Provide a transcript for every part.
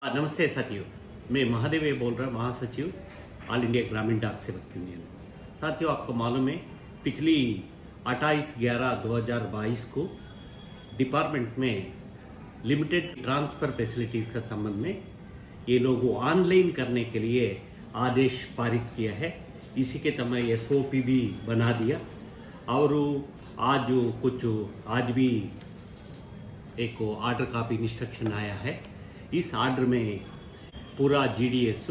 नमस्ते साथियों, मैं महादेव ये बोल रहा हूँ, महासचिव ऑल इंडिया ग्रामीण डाक सेवक यूनियन। साथियों, आपको मालूम है पिछली 28/11/2022 को डिपार्टमेंट में लिमिटेड ट्रांसफ़र फैसिलिटीज़ का संबंध में ये लोग ऑनलाइन करने के लिए आदेश पारित किया है। इसी के तहत SOP भी बना दिया और आज भी एक ऑर्डर कॉपी इंस्ट्रक्शन आया है। इस ऑर्डर में पूरा GDS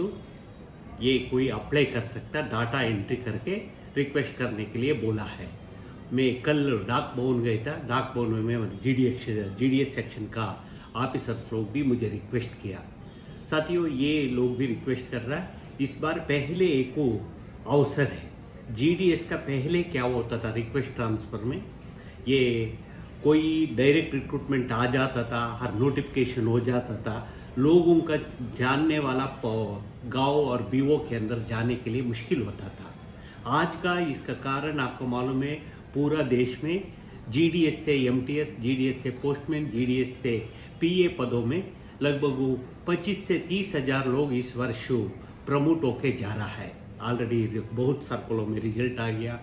ये कोई अप्लाई कर सकता, डाटा एंट्री करके रिक्वेस्ट करने के लिए बोला है। मैं कल डाक भवन गया था, डाक भवन में GDS सेक्शन का ऑफिसर्स लोग भी मुझे रिक्वेस्ट किया। साथियों, ये लोग भी रिक्वेस्ट कर रहा है। इस बार पहले एक अवसर है। GDS का पहले क्या होता था रिक्वेस्ट ट्रांसफ़र में, ये कोई डायरेक्ट रिक्रूटमेंट आ जाता था, हर नोटिफिकेशन हो जाता था, लोगों का जानने वाला गांव और BO के अंदर जाने के लिए मुश्किल होता था। आज का इसका कारण आपको मालूम है, पूरा देश में GDS से MTS, GDS से पोस्टमैन, GDS से PA पदों में लगभग 25 से 30 हज़ार लोग इस वर्ष प्रमोट होके जा रहा है। ऑलरेडी बहुत सर्कलों में रिजल्ट आ गया।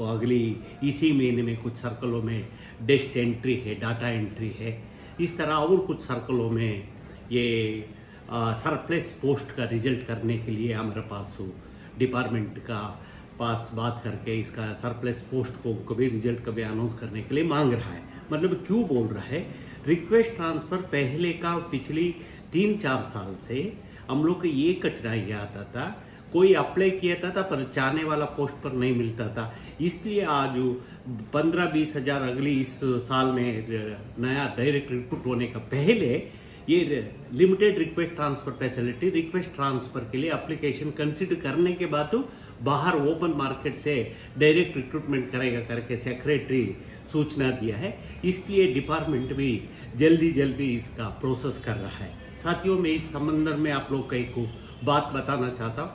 अगली इसी महीने में कुछ सर्कलों में डेस्ट एंट्री है, डाटा एंट्री है। इस तरह और कुछ सर्कलों में ये सरप्लस पोस्ट का रिजल्ट करने के लिए हमारे पास डिपार्टमेंट का पास बात करके इसका सरप्लस पोस्ट को कभी रिजल्ट कभी अनाउंस करने के लिए मांग रहा है। मतलब क्यों बोल रहा है, रिक्वेस्ट ट्रांसफ़र पहले का पिछली 3-4 साल से हम लोग को ये कठिनाई आता था, कोई अप्लाई किया था पर चाहने वाला पोस्ट पर नहीं मिलता था। इसलिए आज 15-20 हज़ार अगली इस साल में नया डायरेक्ट रिक्रूट होने का पहले ये limited request transfer facility request transfer के लिए एप्लीकेशन कंसिडर करने के बाद तो बाहर ओपन मार्केट से डायरेक्ट रिक्रूटमेंट करेगा करके सेक्रेटरी सूचना दिया है। इसलिए डिपार्टमेंट भी जल्दी इसका प्रोसेस कर रहा है। साथियों, मैं इस संबंध में आप लोग को एक बात बताना चाहता हूँ।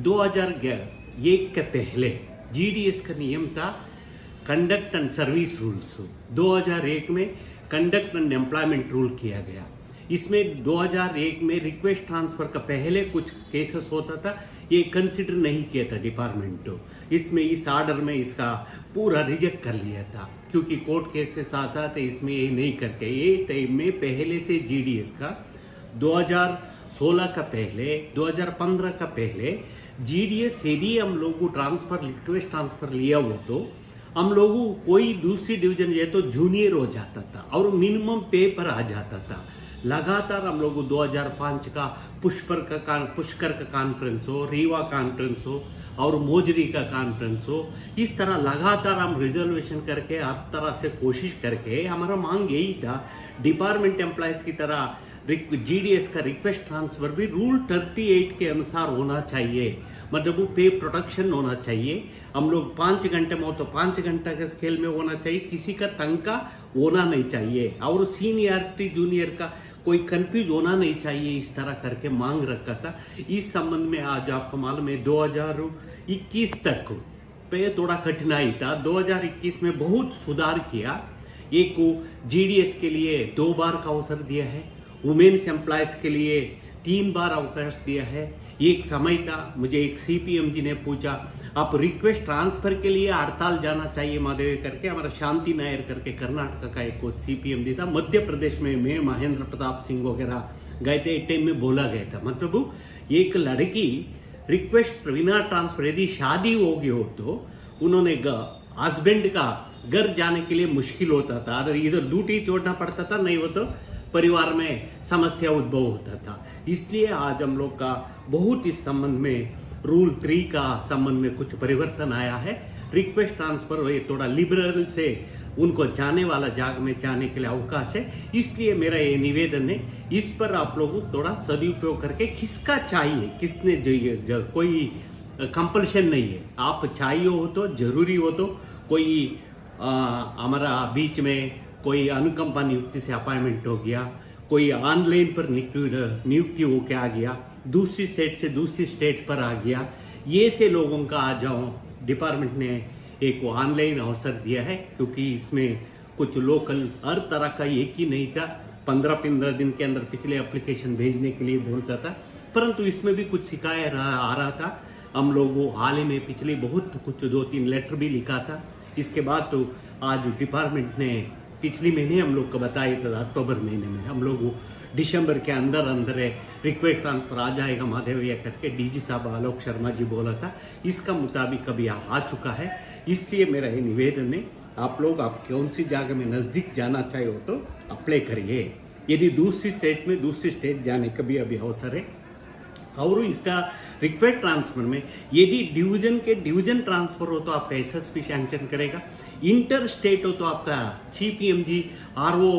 2001 के पहले GDS का नियम था कंडक्ट एंड सर्विस रूल्स। 2001 में कंडक्ट एंड एम्प्लॉयमेंट रूल किया गया। इसमें 2001 में रिक्वेस्ट ट्रांसफ़र का पहले कुछ केसेस होता था, ये कंसिडर नहीं किया था डिपार्टमेंट। इसमें इस ऑर्डर में इसका पूरा रिजेक्ट कर लिया था, क्योंकि कोर्ट केस से साथ साथ इसमें ये नहीं करके ये टाइम में पहले से GDS का 2016 का पहले 2015 का पहले GDS यदि हम लोग को रिक्वेस्ट ट्रांसफ़र लिया हो तो हम लोगों कोई दूसरी डिवीजन ये तो जूनियर हो जाता था और मिनिमम पे पर आ जाता था। लगातार हम लोग 2005 का पुष्कर का कॉन्फ्रेंस हो, रीवा कॉन्फ्रेंस हो और मोजरी का कॉन्फ्रेंस हो, इस तरह लगातार हम रिजर्वेशन करके हर तरह से कोशिश करके हमारा मांग यही था डिपार्टमेंट एम्प्लॉयज़ की तरह GDS का रिक्वेस्ट ट्रांसफ़र भी रूल 38 के अनुसार होना चाहिए। मतलब वो पे प्रोटेक्शन होना चाहिए। हम लोग 5 घंटे में हो तो 5 घंटे के स्केल में होना चाहिए, किसी का तंका होना नहीं चाहिए और सीनियरिटी जूनियर का कोई कंफ्यूज होना नहीं चाहिए। इस तरह करके मांग रखा था। इस संबंध में आज आपको मालूम है 2021 तक पे थोड़ा कठिनाई था। 2021 में बहुत सुधार किया। एक GDS के लिए 2 बार का अवसर दिया है, वुमेन्स एम्प्लॉयज़ के लिए 3 बार अवकाश दिया है। एक समय था, मुझे एक CPM जी ने पूछा आप रिक्वेस्ट ट्रांसफ़र के लिए हड़ताल जाना चाहिए माधव करके, हमारा शांति नायर करके कर्नाटक का एक CPM जी था। मध्य प्रदेश में मैं महेंद्र प्रताप सिंह वगैरह गए थे, एक टाइम में बोला गया था। मतलब एक लड़की रिक्वेस्ट बिना ट्रांसफ़र यदि शादी हो गई हो तो उन्होंने हस्बैंड का घर जाने के लिए मुश्किल होता था, अगर इधर ड्यूटी छोड़ना पड़ता था, नहीं हो तो परिवार में समस्या उद्भव होता था। इसलिए आज हम लोग का बहुत इस संबंध में रूल 3 का संबंध में कुछ परिवर्तन आया है। रिक्वेस्ट ट्रांसफ़र थोड़ा लिबरल से उनको जाने वाला जाग में जाने के लिए अवकाश है। इसलिए मेरा ये निवेदन है, इस पर आप लोग थोड़ा सदुपयोग करके किसका चाहिए किसने चाहिए, कोई कंपल्शन नहीं है। आप चाहिए हो तो जरूरी हो तो कोई हमारा बीच में कोई अनुकंपा नियुक्ति से अपॉइंटमेंट हो गया, कोई ऑनलाइन पर नियुक्ति होके आ गया, दूसरी स्टेट से दूसरी स्टेट पर आ गया, ये से लोगों का आ जाओ। डिपार्टमेंट ने एक ऑनलाइन अवसर दिया है, क्योंकि इसमें कुछ लोकल हर तरह का एक ही नहीं था। 15-15 दिन के अंदर पिछले एप्लीकेशन भेजने के लिए बोलता था, परंतु इसमें भी कुछ शिकायत आ रहा था। हम लोग हाल ही में पिछले बहुत कुछ 2-3 लेटर भी लिखा था। इसके बाद तो आज डिपार्टमेंट ने पिछले महीने हम लोग को बताया था, अक्टूबर महीने में हम लोग दिसंबर के अंदर अंदर रिक्वेस्ट ट्रांसफर आ जाएगा महादेवैया करके डीजी साहब आलोक शर्मा जी बोला था। इसका मुताबिक अभी आ चुका है। इसलिए मेरा ये निवेदन है, आप लोग आप कौन सी जगह में नज़दीक जाना चाहे हो तो अप्लाई करिए। यदि दूसरी स्टेट जाने का भी अभी अवसर है। और इसका रिक्वेस्ट ट्रांसफर में यदि डिवीजन ट्रांसफर हो तो आपका एसएसपी सैंक्शन करेगा, इंटर स्टेट हो तो आपका CPMG RO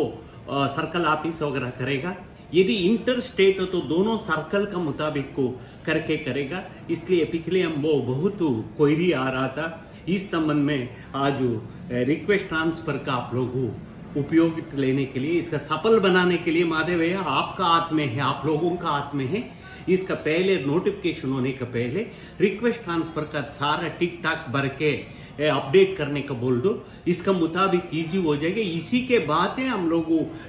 सर्कल ऑफिस वगैरह करेगा। यदि इंटर स्टेट हो तो दोनों सर्कल का मुताबिक को करके करेगा। इसलिए पिछले हम वो बहुत क्वेरी आ रहा था इस संबंध में। आज रिक्वेस्ट ट्रांसफर का आप लोग उपयोग लेने के लिए, इसका सफल बनाने के लिए महादेवैया आपका हाथ में है, आप लोगों का हाथ में है। इसका पहले नोटिफिकेशन होने का पहले रिक्वेस्ट ट्रांसफर का सारा टिक टाक भर के अपडेट करने का बोल दो, इसका मुताबिक इजी हो जाएगा। इसी के बाद हम लोग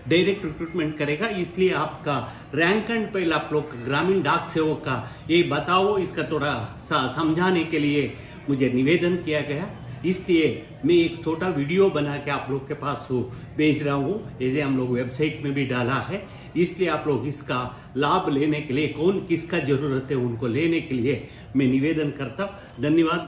डायरेक्ट रिक्रूटमेंट करेगा। इसलिए आपका रैंक एंड पहले आप लोग ग्रामीण डाक सेवक का ये बताओ, इसका थोड़ा समझाने के लिए मुझे निवेदन किया गया। इसलिए मैं एक छोटा वीडियो बना के आप लोग के पास भेज रहा हूँ, जैसे हम लोग वेबसाइट में भी डाला है। इसलिए आप लोग इसका लाभ लेने के लिए, कौन किसका जरूरत है उनको लेने के लिए मैं निवेदन करता हूँ। धन्यवाद।